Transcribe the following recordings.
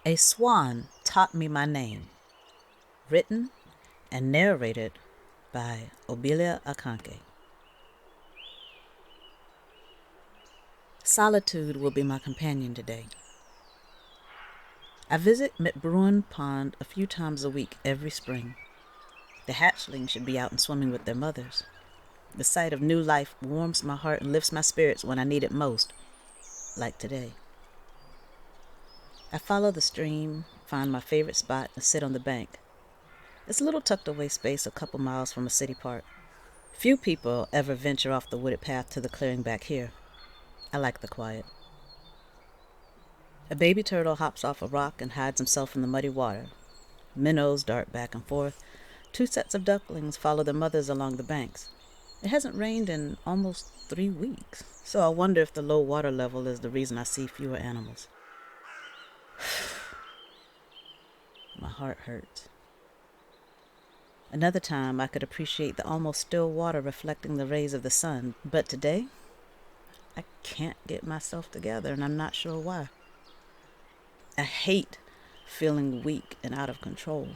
A Swan Taught Me My Name, written and narrated by Obelia Akanke. Solitude will be my companion today. I visit Mitbruin Pond a few times a week every spring. The hatchlings should be out and swimming with their mothers. The sight of new life warms my heart and lifts my spirits when I need it most, like today. I follow the stream, find my favorite spot, and sit on the bank. It's a little tucked away space a couple miles from a city park. Few people ever venture off the wooded path to the clearing back here. I like the quiet. A baby turtle hops off a rock and hides himself in the muddy water. Minnows dart back and forth. Two sets of ducklings follow their mothers along the banks. It hasn't rained in almost 3 weeks, so I wonder if the low water level is the reason I see fewer animals. My heart hurts. Another time I could appreciate the almost still water reflecting the rays of the sun, but today I can't get myself together, and I'm not sure why. I hate feeling weak and out of control.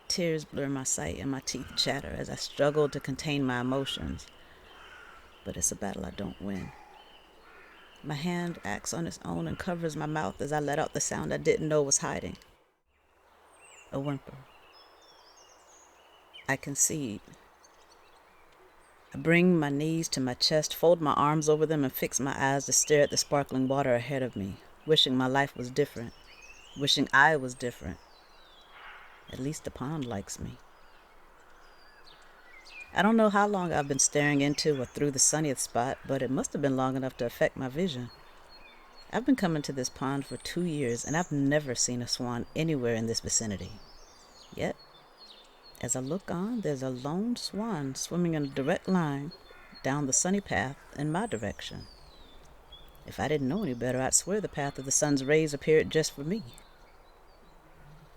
Tears blur my sight and my teeth chatter as I struggle to contain my emotions. But it's a battle I don't win. My hand acts on its own and covers my mouth as I let out the sound I didn't know was hiding. A whimper. I concede. I bring my knees to my chest, fold my arms over them, and fix my eyes to stare at the sparkling water ahead of me, wishing my life was different, wishing I was different. At least the pond likes me. I don't know how long I've been staring into or through the sunniest spot, but it must have been long enough to affect my vision. I've been coming to this pond for 2 years, and I've never seen a swan anywhere in this vicinity. Yet, as I look on, there's a lone swan swimming in a direct line down the sunny path in my direction. If I didn't know any better, I'd swear the path of the sun's rays appeared just for me.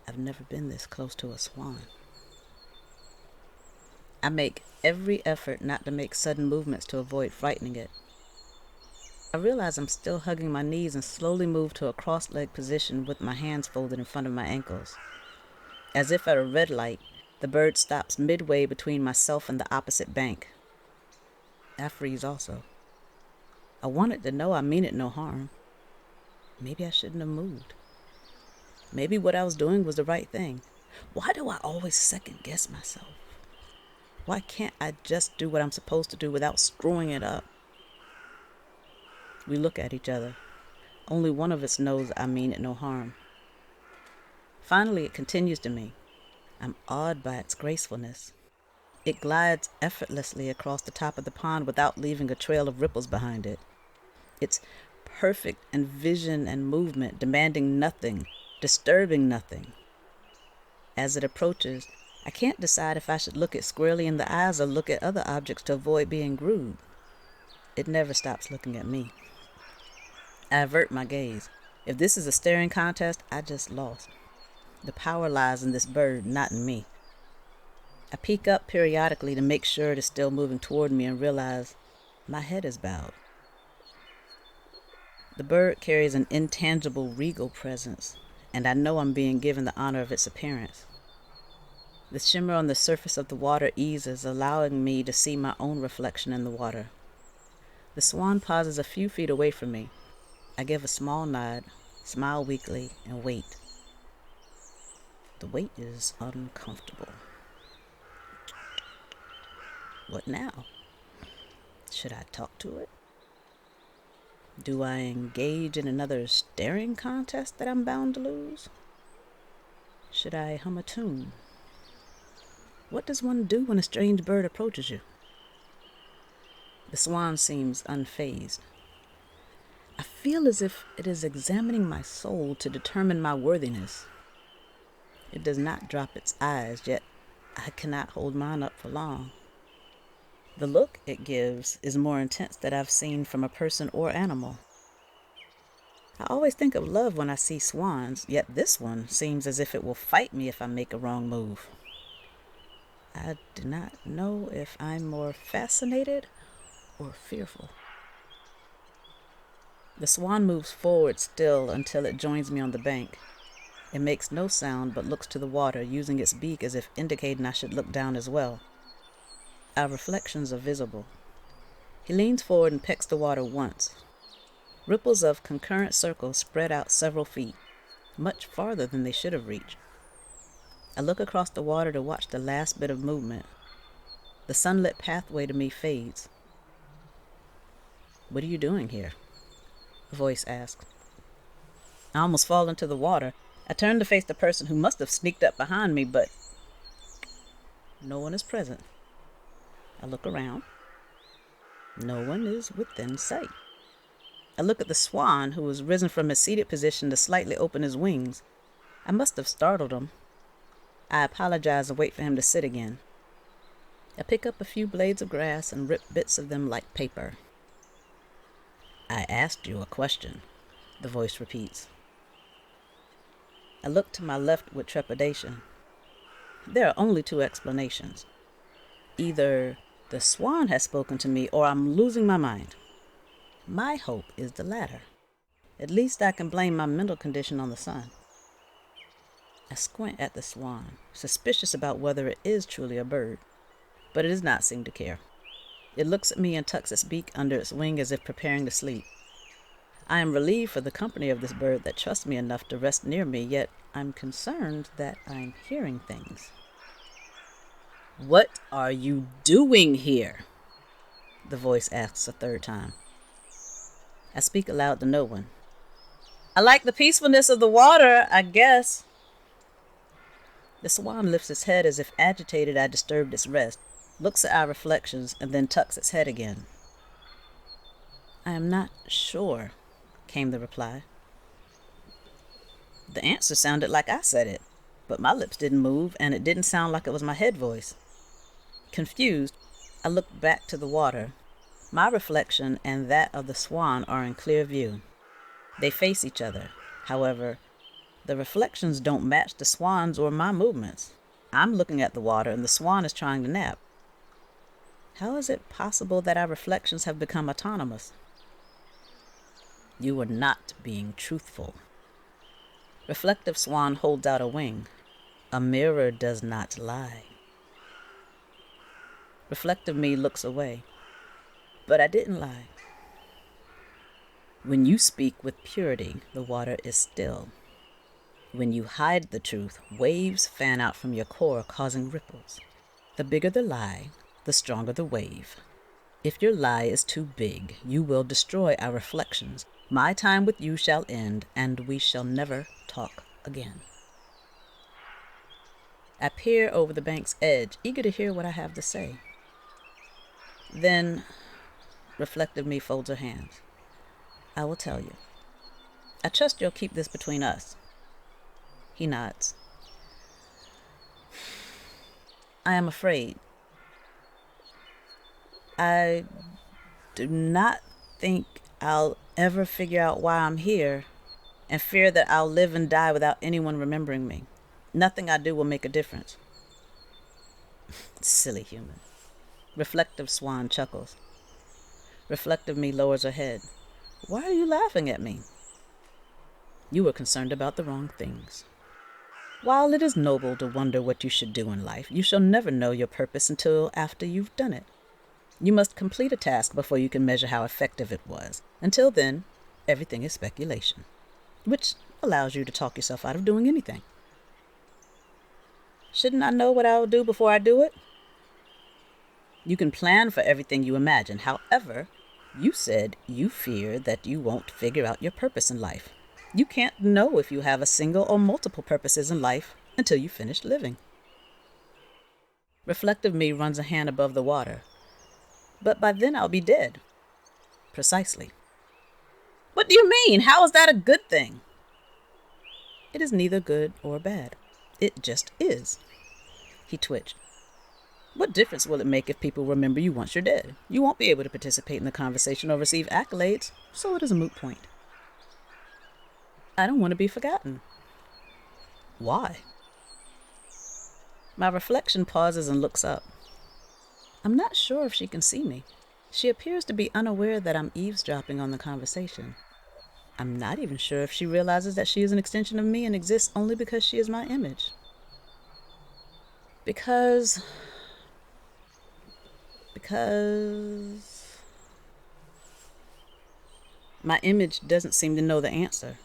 I've never been this close to a swan. I make every effort not to make sudden movements to avoid frightening it. I realize I'm still hugging my knees and slowly move to a cross-legged position with my hands folded in front of my ankles. As if at a red light, the bird stops midway between myself and the opposite bank. I freeze also. I wanted to know I mean it no harm. Maybe I shouldn't have moved. Maybe what I was doing was the right thing. Why do I always second-guess myself? Why can't I just do what I'm supposed to do without screwing it up? We look at each other. Only one of us knows I mean it no harm. Finally, it continues to me. I'm awed by its gracefulness. It glides effortlessly across the top of the pond without leaving a trail of ripples behind it. It's perfect in vision and movement, demanding nothing, disturbing nothing. As it approaches, I can't decide if I should look it squarely in the eyes or look at other objects to avoid being rude. It never stops looking at me. I avert my gaze. If this is a staring contest, I just lost. The power lies in this bird, not in me. I peek up periodically to make sure it is still moving toward me and realize my head is bowed. The bird carries an intangible, regal presence, and I know I'm being given the honor of its appearance. The shimmer on the surface of the water eases, allowing me to see my own reflection in the water. The swan pauses a few feet away from me. I give a small nod, smile weakly, and wait. The wait is uncomfortable. What now? Should I talk to it? Do I engage in another staring contest that I'm bound to lose? Should I hum a tune? What does one do when a strange bird approaches you? The swan seems unfazed. I feel as if it is examining my soul to determine my worthiness. It does not drop its eyes, yet I cannot hold mine up for long. The look it gives is more intense than I've seen from a person or animal. I always think of love when I see swans, yet this one seems as if it will fight me if I make a wrong move. I do not know if I'm more fascinated or fearful. The swan moves forward still until it joins me on the bank. It makes no sound but looks to the water, using its beak as if indicating I should look down as well. Our reflections are visible. He leans forward and pecks the water once. Ripples of concurrent circles spread out several feet, much farther than they should have reached. I look across the water to watch the last bit of movement. The sunlit pathway to me fades. "What are you doing here?" a voice asks. I almost fall into the water. I turn to face the person who must have sneaked up behind me, but no one is present. I look around. No one is within sight. I look at the swan, who has risen from his seated position to slightly open his wings. I must have startled him. I apologize and wait for him to sit again. I pick up a few blades of grass and rip bits of them like paper. "I asked you a question," the voice repeats. I look to my left with trepidation. There are only two explanations. Either the swan has spoken to me or I'm losing my mind. My hope is the latter. At least I can blame my mental condition on the sun. I squint at the swan, suspicious about whether it is truly a bird, but it does not seem to care. It looks at me and tucks its beak under its wing as if preparing to sleep. I am relieved for the company of this bird that trusts me enough to rest near me, yet I'm concerned that I'm hearing things. "What are you doing here?" the voice asks a third time. I speak aloud to no one. "I like the peacefulness of the water, I guess." The swan lifts its head as if agitated I disturbed its rest, looks at our reflections, and then tucks its head again. "I am not sure," came the reply. The answer sounded like I said it, but my lips didn't move, and it didn't sound like it was my head voice. Confused, I looked back to the water. My reflection and that of the swan are in clear view. They face each other. However, the reflections don't match the swan's or my movements. I'm looking at the water and the swan is trying to nap. How is it possible that our reflections have become autonomous? "You are not being truthful." Reflective swan holds out a wing. "A mirror does not lie." Reflective me looks away. But I didn't lie. "When you speak with purity, the water is still. When you hide the truth, waves fan out from your core, causing ripples. The bigger the lie, the stronger the wave. If your lie is too big, you will destroy our reflections. My time with you shall end, and we shall never talk again." I peer over the bank's edge, eager to hear what I have to say. Then, reflective me folds her hands. "I will tell you. I trust you'll keep this between us." He nods. "I am afraid. I do not think I'll ever figure out why I'm here, and fear that I'll live and die without anyone remembering me. Nothing I do will make a difference." Silly human. Reflective swan chuckles. Reflective me lowers her head. "Why are you laughing at me?" "You were concerned about the wrong things. While it is noble to wonder what you should do in life, you shall never know your purpose until after you've done it. You must complete a task before you can measure how effective it was. Until then, everything is speculation, which allows you to talk yourself out of doing anything. Shouldn't I know what I'll do before I do it? You can plan for everything you imagine. However, you said you fear that you won't figure out your purpose in life. You can't know if you have a single or multiple purposes in life until you finish living." Reflective me runs a hand above the water. "But by then I'll be dead." "Precisely." "What do you mean? How is that a good thing?" "It is neither good or bad. It just is." He twitched. "What difference will it make if people remember you once you're dead? You won't be able to participate in the conversation or receive accolades, so it is a moot point." "I don't want to be forgotten." "Why?" My reflection pauses and looks up. I'm not sure if she can see me. She appears to be unaware that I'm eavesdropping on the conversation. I'm not even sure if she realizes that she is an extension of me and exists only because she is my image. Because my image doesn't seem to know the answer.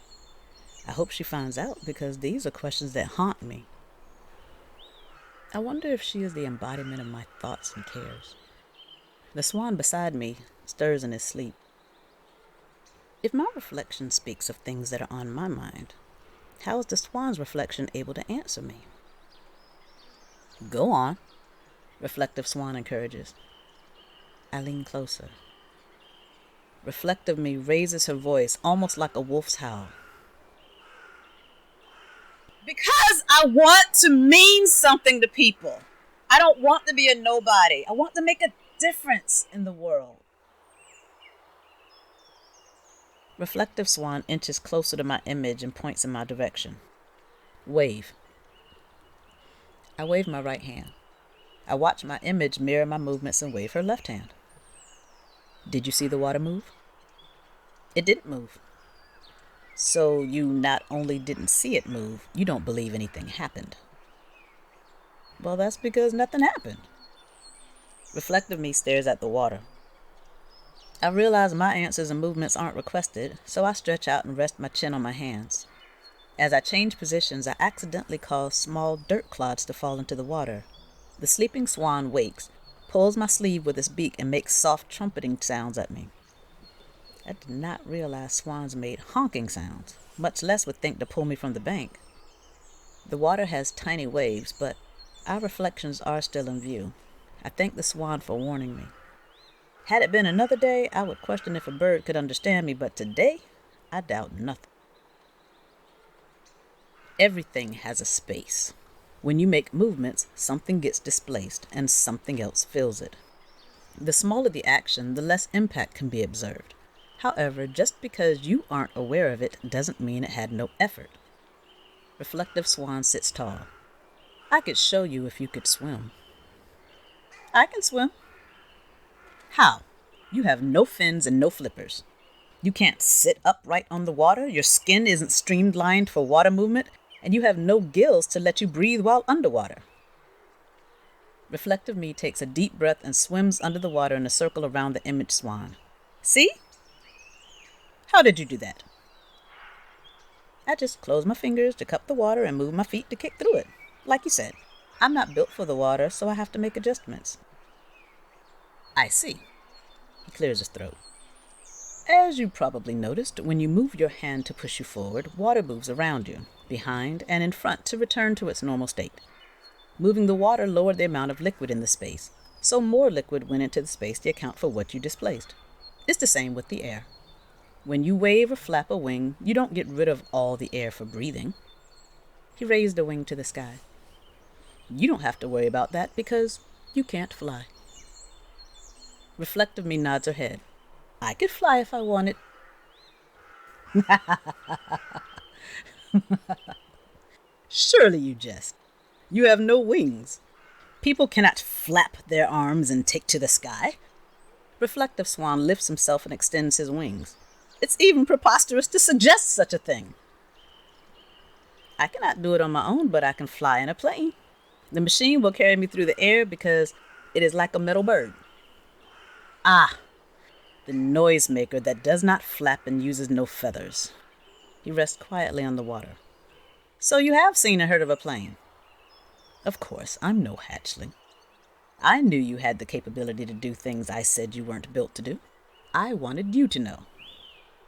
I hope she finds out, because these are questions that haunt me. I wonder if she is the embodiment of my thoughts and cares. The swan beside me stirs in his sleep. If my reflection speaks of things that are on my mind, how is the swan's reflection able to answer me? Go on, reflective swan encourages. I lean closer. Reflective me raises her voice almost like a wolf's howl. Because I want to mean something to people. I don't want to be a nobody. I want to make a difference in the world. Reflective swan inches closer to my image and points in my direction. Wave. I wave my right hand. I watch my image mirror my movements and wave her left hand. Did you see the water move? It didn't move. So you not only didn't see it move, you don't believe anything happened. Well, that's because nothing happened. Reflective me stares at the water. I realize my answers and movements aren't requested, so I stretch out and rest my chin on my hands. As I change positions, I accidentally cause small dirt clods to fall into the water. The sleeping swan wakes, pulls my sleeve with its beak, and makes soft trumpeting sounds at me. I did not realize swans made honking sounds, much less would think to pull me from the bank. The water has tiny waves, but our reflections are still in view. I thank the swan for warning me. Had it been another day, I would question if a bird could understand me, but today, I doubt nothing. Everything has a space. When you make movements, something gets displaced and something else fills it. The smaller the action, the less impact can be observed. However, just because you aren't aware of it doesn't mean it had no effort. Reflective swan sits tall. I could show you if you could swim. I can swim. How? You have no fins and no flippers. You can't sit upright on the water, your skin isn't streamlined for water movement, and you have no gills to let you breathe while underwater. Reflective me takes a deep breath and swims under the water in a circle around the image swan. See? How did you do that? I just close my fingers to cup the water and move my feet to kick through it. Like you said, I'm not built for the water, so I have to make adjustments. I see. He clears his throat. As you probably noticed, when you move your hand to push you forward, water moves around you, behind and in front to return to its normal state. Moving the water lowered the amount of liquid in the space, so more liquid went into the space to account for what you displaced. It's the same with the air. When you wave or flap a wing, you don't get rid of all the air for breathing. He raised a wing to the sky. You don't have to worry about that because you can't fly. Reflective me nods her head. I could fly if I wanted. Surely you jest. You have no wings. People cannot flap their arms and take to the sky. Reflective swan lifts himself and extends his wings. It's even preposterous to suggest such a thing. I cannot do it on my own, but I can fly in a plane. The machine will carry me through the air because it is like a metal bird. Ah, the noisemaker that does not flap and uses no feathers. He rests quietly on the water. So you have seen and heard of a plane? Of course, I'm no hatchling. I knew you had the capability to do things I said you weren't built to do. I wanted you to know.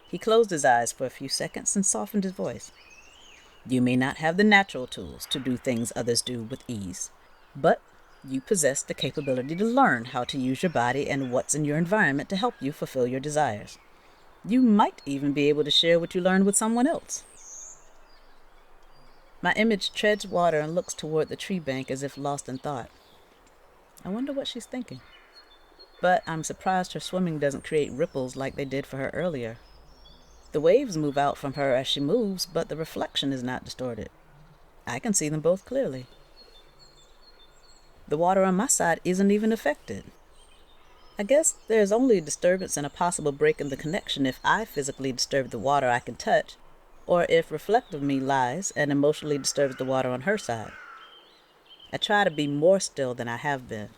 He closed his eyes for a few seconds and softened his voice. You may not have the natural tools to do things others do with ease, but you possess the capability to learn how to use your body and what's in your environment to help you fulfill your desires. You might even be able to share what you learned with someone else. My image treads water and looks toward the tree bank as if lost in thought. I wonder what she's thinking. But I'm surprised her swimming doesn't create ripples like they did for her earlier. The waves move out from her as she moves, but the reflection is not distorted. I can see them both clearly. The water on my side isn't even affected. I guess there's only a disturbance and a possible break in the connection if I physically disturb the water I can touch, or if reflective me lies and emotionally disturbs the water on her side. I try to be more still than I have been.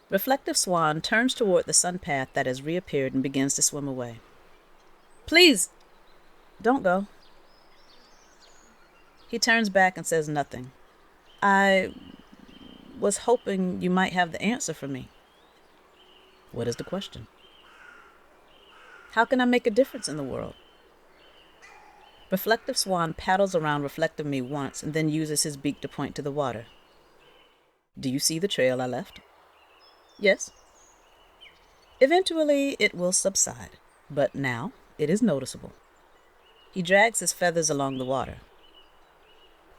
Reflective Swan turns toward the sun path that has reappeared and begins to swim away. Please, don't go. He turns back and says nothing. I was hoping you might have the answer for me. What is the question? How can I make a difference in the world? Reflective Swan paddles around reflective me once and then uses his beak to point to the water. Do you see the trail I left? Yes. Eventually it will subside, but now it is noticeable. He drags his feathers along the water.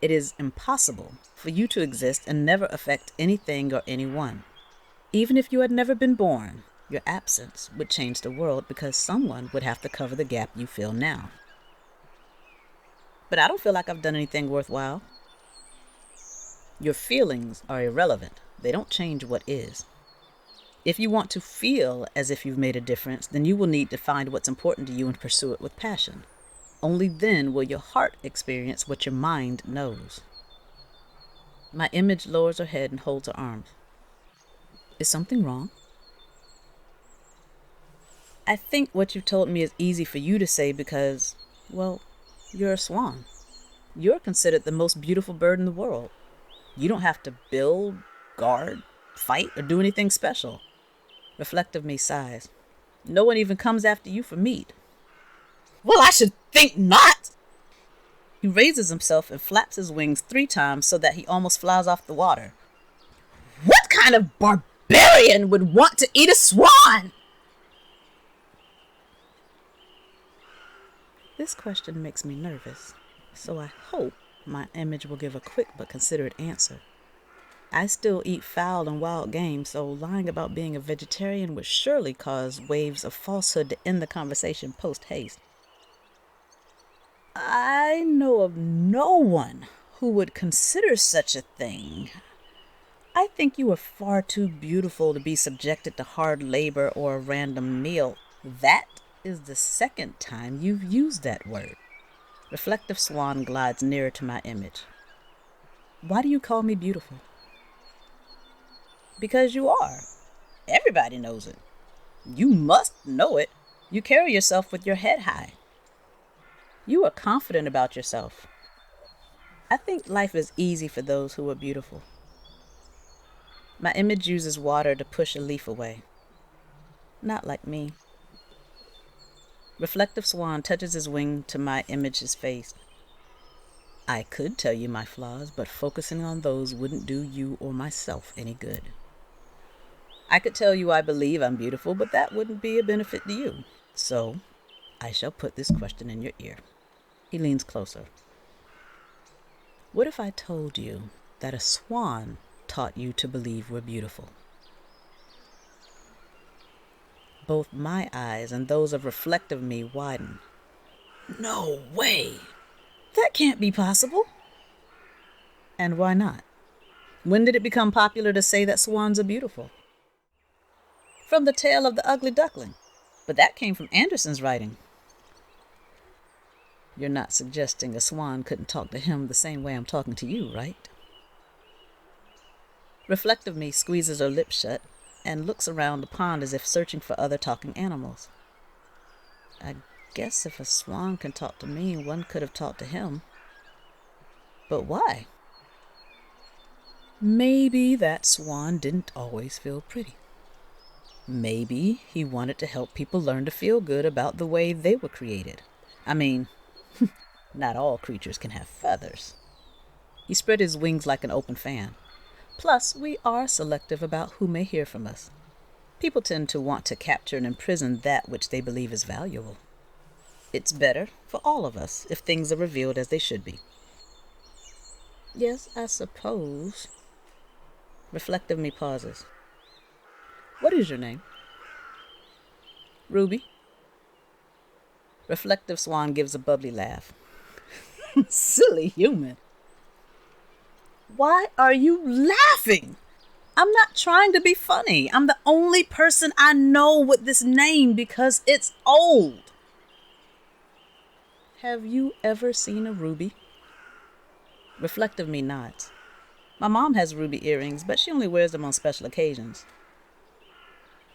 It is impossible for you to exist and never affect anything or anyone. Even if you had never been born, your absence would change the world because someone would have to cover the gap you fill now. But I don't feel like I've done anything worthwhile. Your feelings are irrelevant. They don't change what is. If you want to feel as if you've made a difference, then you will need to find what's important to you and pursue it with passion. Only then will your heart experience what your mind knows. My image lowers her head and holds her arms. Is something wrong? I think what you've told me is easy for you to say because, well, you're a swan. You're considered the most beautiful bird in the world. You don't have to build, guard, fight, or do anything special. Reflective me sighs. No one even comes after you for meat. Well, I should think not! He raises himself and flaps his wings 3 times so that he almost flies off the water. What kind of barbarian would want to eat a swan? This question makes me nervous, so I hope my image will give a quick but considerate answer. I still eat fowl and wild game, so lying about being a vegetarian would surely cause waves of falsehood to end the conversation post-haste. I know of no one who would consider such a thing. I think you are far too beautiful to be subjected to hard labor or a random meal. That is the 2nd time you've used that word. Reflective Swan glides nearer to my image. Why do you call me beautiful? Because you are. Everybody knows it. You must know it. You carry yourself with your head high. You are confident about yourself. I think life is easy for those who are beautiful. My image uses water to push a leaf away. Not like me. Reflective Swan touches his wing to my image's face. I could tell you my flaws, but focusing on those wouldn't do you or myself any good. I could tell you I believe I'm beautiful, but that wouldn't be a benefit to you. So, I shall put this question in your ear. He leans closer. What if I told you that a swan taught you to believe we're beautiful? Both my eyes and those of reflective me widen. No way! That can't be possible. And why not? When did it become popular to say that swans are beautiful? From the tale of the ugly duckling. But that came from Anderson's writing. You're not suggesting a swan couldn't talk to him the same way I'm talking to you, right? Reflective me squeezes her lips shut and looks around the pond as if searching for other talking animals. I guess if a swan can talk to me, one could have talked to him. But why? Maybe that swan didn't always feel pretty. Maybe he wanted to help people learn to feel good about the way they were created. I mean, not all creatures can have feathers. He spread his wings like an open fan. Plus, we are selective about who may hear from us. People tend to want to capture and imprison that which they believe is valuable. It's better for all of us if things are revealed as they should be. Yes, I suppose. Reflective me pauses. What is your name? Ruby. Reflective Swan gives a bubbly laugh. Silly human. Why are you laughing? I'm not trying to be funny. I'm the only person I know with this name because it's old. Have you ever seen a ruby? Reflective me nods. My mom has ruby earrings, but she only wears them on special occasions.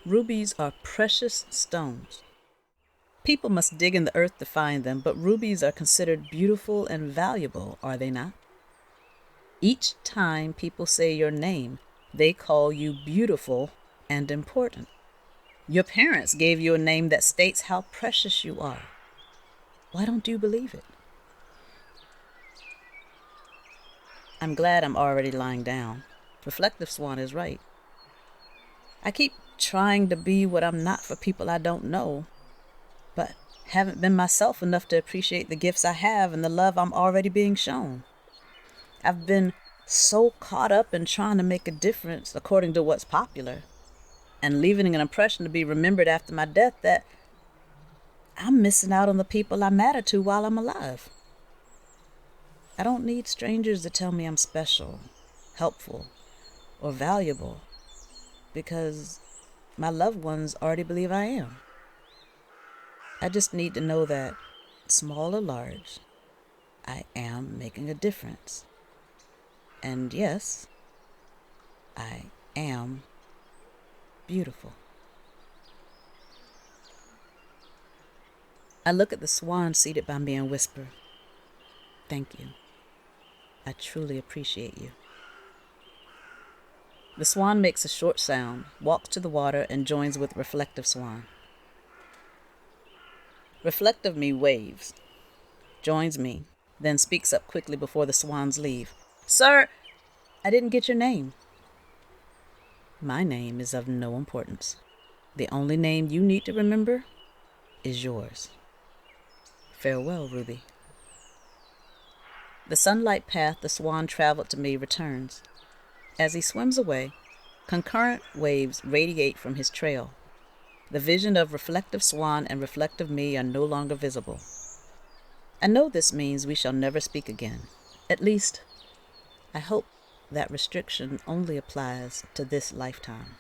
Rubies are precious stones. People must dig in the earth to find them, but rubies are considered beautiful and valuable, are they not? Each time people say your name, they call you beautiful and important. Your parents gave you a name that states how precious you are. Why don't you believe it? I'm glad I'm already lying down. Reflective Swan is right. I keep trying to be what I'm not for people I don't know, but haven't been myself enough to appreciate the gifts I have and the love I'm already being shown. I've been so caught up in trying to make a difference according to what's popular and leaving an impression to be remembered after my death that I'm missing out on the people I matter to while I'm alive. I don't need strangers to tell me I'm special, helpful, or valuable because my loved ones already believe I am. I just need to know that, small or large, I am making a difference. And yes, I am beautiful. I look at the swan seated by me and whisper, "Thank you. I truly appreciate you." The swan makes a short sound, walks to the water, and joins with Reflective Swan. Reflective me waves, joins me, then speaks up quickly before the swans leave. "Sir, I didn't get your name." "My name is of no importance. The only name you need to remember is yours. Farewell, Ruby." The sunlight path the swan traveled to me returns. As he swims away, concurrent waves radiate from his trail. The vision of Reflective Swan and Reflective me are no longer visible. I know this means we shall never speak again. At least, I hope that restriction only applies to this lifetime.